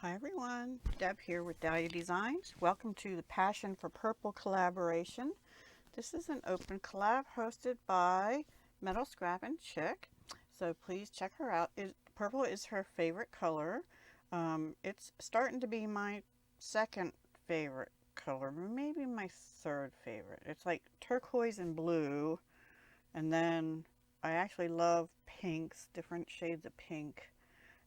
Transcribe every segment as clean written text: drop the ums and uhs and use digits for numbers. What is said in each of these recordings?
Hi everyone, Deb here with Dahlia Designs. Welcome to the Passion for Purple collaboration. This is an open collab hosted by Metal Scrap and Chick, so please check her out. Purple is her favorite color. It's starting to be my second favorite color, maybe my third favorite. It's like turquoise and blue, and then I actually love pinks, different shades of pink,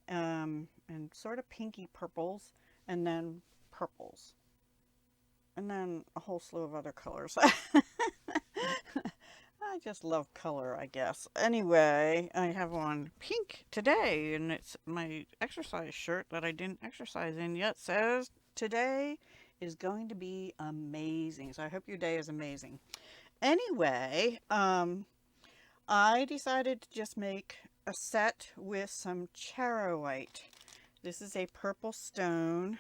and sort of pinky purples, and then purples, and then a whole slew of other colors. I just love color, I guess. Anyway, I have on pink today, and it's my exercise shirt that I didn't exercise in yet. Says today is going to be amazing. So I hope your day is amazing. Anyway, I decided to just make a set with some charoite. This is a purple stone.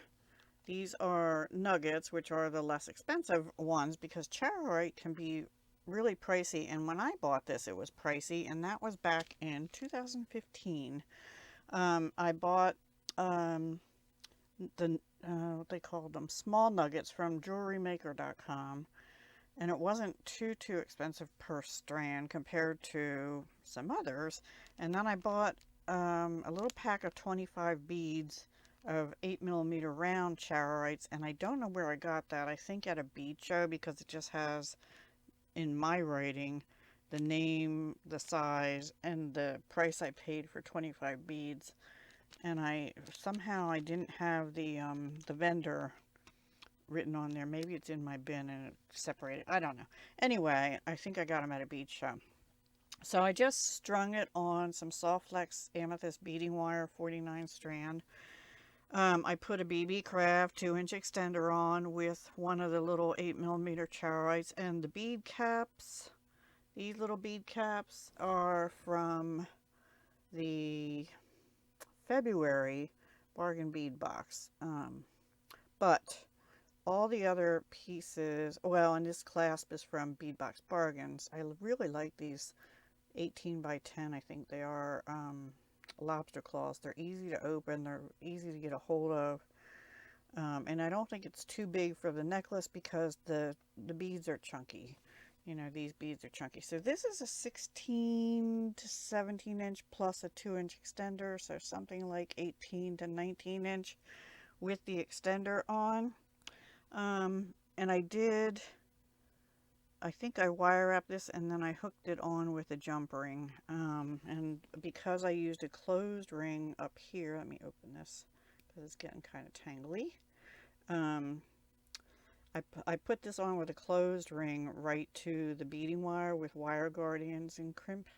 These are nuggets, which are the less expensive ones because charoite can be really pricey. And when I bought this, it was pricey, and that was back in 2015. I bought what they called them, small nuggets from jewelrymaker.com, and it wasn't too expensive per strand compared to some others. And then I bought a little pack of 25 beads of 8mm round charoites, and I don't know where I got that. I think at a bead show, because it just has in my writing the name, the size, and the price I paid for 25 beads. And I somehow I didn't have the vendor written on there. Maybe it's in my bin and it's separated. I don't know. Anyway, I think I got them at a bead show. So I just strung it on some soft flex amethyst beading wire, 49 strand. I put a BB Craft 2-inch extender on with one of the little 8mm charoites, and the bead caps. These little bead caps are from the February bargain bead box. But all the other pieces, well, and this clasp is from Beadbox Bargains. I really like these 18 by 10, I think they are, lobster claws. They're easy to open, they're easy to get a hold of, and I don't think it's too big for the necklace because the beads are chunky. You know, these beads are chunky. So this is a 16 to 17 inch plus a 2-inch extender, so something like 18 to 19 inch with the extender on. And I think I wire wrapped this and then I hooked it on with a jump ring. And because I used a closed ring up here, let me open this because it's getting kind of tangly. I put this on with a closed ring right to the beading wire with wire guardians and crimp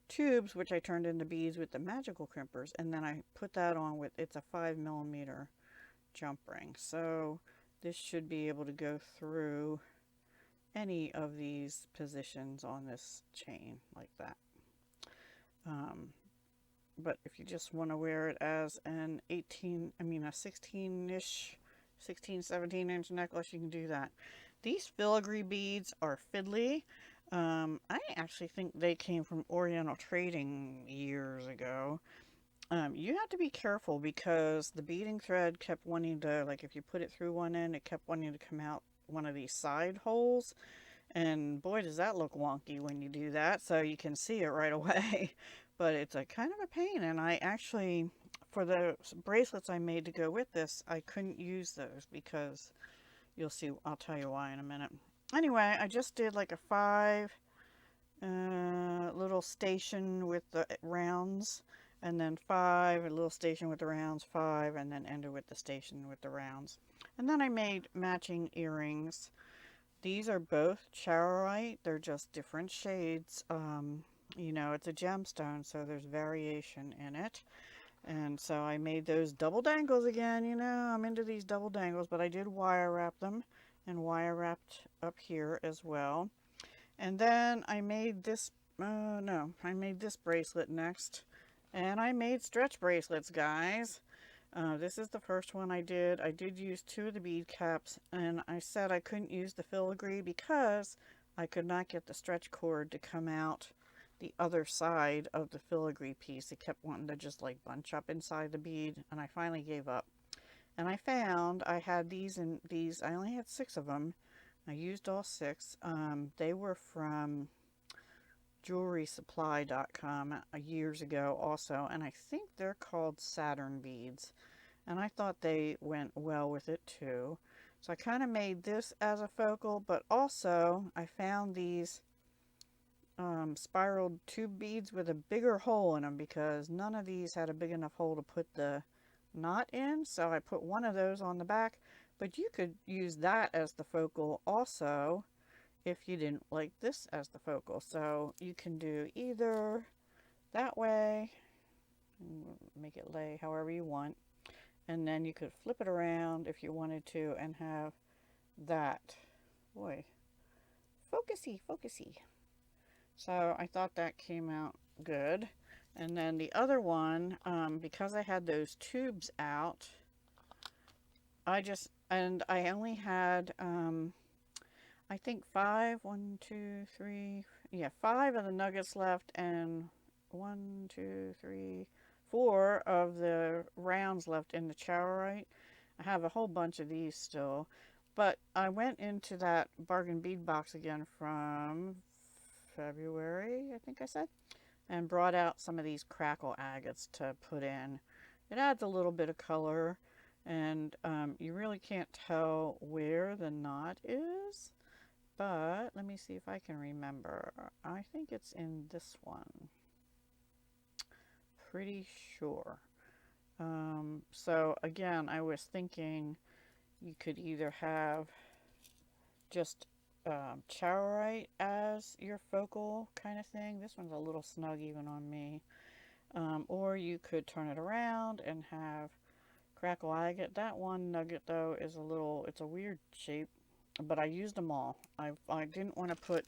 tubes, which I turned into beads with the magical crimpers. And then I put that on with, it's a 5mm jump ring. So this should be able to go through any of these positions on this chain like that. But if you just want to wear it as an a 16-ish, 16, 17-inch necklace, you can do that. These filigree beads are fiddly. I actually think they came from Oriental Trading years ago. You have to be careful because the beading thread kept wanting to, like if you put it through one end, it kept wanting to come out one of these side holes. And boy, does that look wonky when you do that. So you can see it right away. But it's a kind of a pain. And I actually, for the bracelets I made to go with this, I couldn't use those because you'll see, I'll tell you why in a minute. Anyway, I just did like a 5 little station with the rounds, and then 5, a little station with the rounds, 5, and then ended with the station with the rounds. And then I made matching earrings. These are both charoite. They're just different shades. You know, it's a gemstone, so there's variation in it. And so I made those double dangles again. You know, I'm into these double dangles, but I did wire wrap them and wire wrapped up here as well. And then I made this, no, I made this bracelet next. And I made stretch bracelets, guys. This is the first one I did. I did use 2 of the bead caps, and I said I couldn't use the filigree because I could not get the stretch cord to come out the other side of the filigree piece. It kept wanting to just like bunch up inside the bead, and I finally gave up. And I found I had these, and these, I only had 6 of them. I used all 6. They were from jewelrysupply.com years ago also, and I think they're called Saturn beads. And I thought they went well with it too. So I kind of made this as a focal, but also I found these spiraled tube beads with a bigger hole in them because none of these had a big enough hole to put the knot in. So I put one of those on the back, but you could use that as the focal also if you didn't like this as the focal. So you can do either that way, make it lay however you want, and then you could flip it around if you wanted to and have that. Boy, focusy, focusy. So I thought that came out good. And then the other one, because I had those tubes out, I only had, I think 5 of the nuggets left, and 4 of the rounds left in the CHAROITE. I have a whole bunch of these still, but I went into that bargain bead box again from February, I think I said, and brought out some of these crackle agates to put in. It adds a little bit of color, and you really can't tell where the knot is, but let me see if I can remember. I think it's in this one. Pretty sure. So again, I was thinking you could either have just CHAROITE as your focal kind of thing. This one's a little snug even on me. Or you could turn it around and have crackle agate. That one nugget though is it's a weird shape, but I used them all. I didn't want to put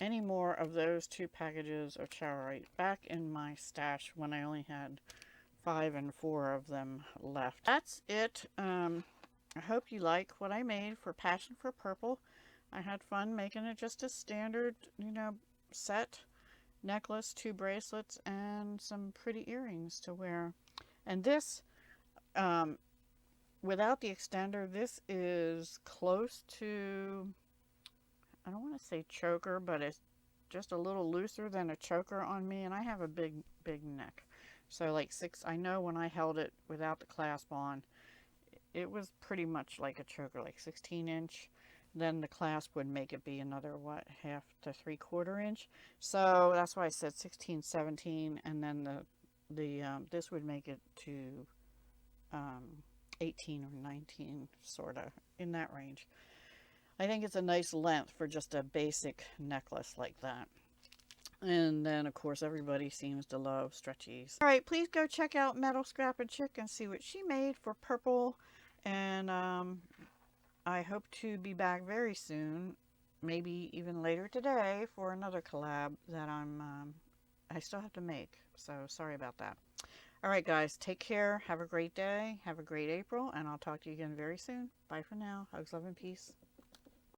any more of those 2 packages of CHAROITE back in my stash when I only had 5 and 4 of them left. That's it. I hope you like what I made for Passion for Purple. I had fun making it just a standard, set necklace, 2 bracelets, and some pretty earrings to wear. And this, without the extender, this is close to, I don't want to say choker, but it's just a little looser than a choker on me, and I have a big neck. So like 6, I know when I held it without the clasp on, it was pretty much like a choker, like 16-inch. Then the clasp would make it be another, what, 1/2 to 3/4 inch. So that's why I said 16, 17, and then this would make it to 18 or 19, sort of, in that range. I think it's a nice length for just a basic necklace like that. And then, of course, everybody seems to love stretchies. All right, please go check out Metal Scrap and Chick and see what she made for purple. And I hope to be back very soon, maybe even later today, for another collab that I still have to make. So sorry about that. All right, guys, take care. Have a great day. Have a great April, and I'll talk to you again very soon. Bye for now. Hugs, love, and peace.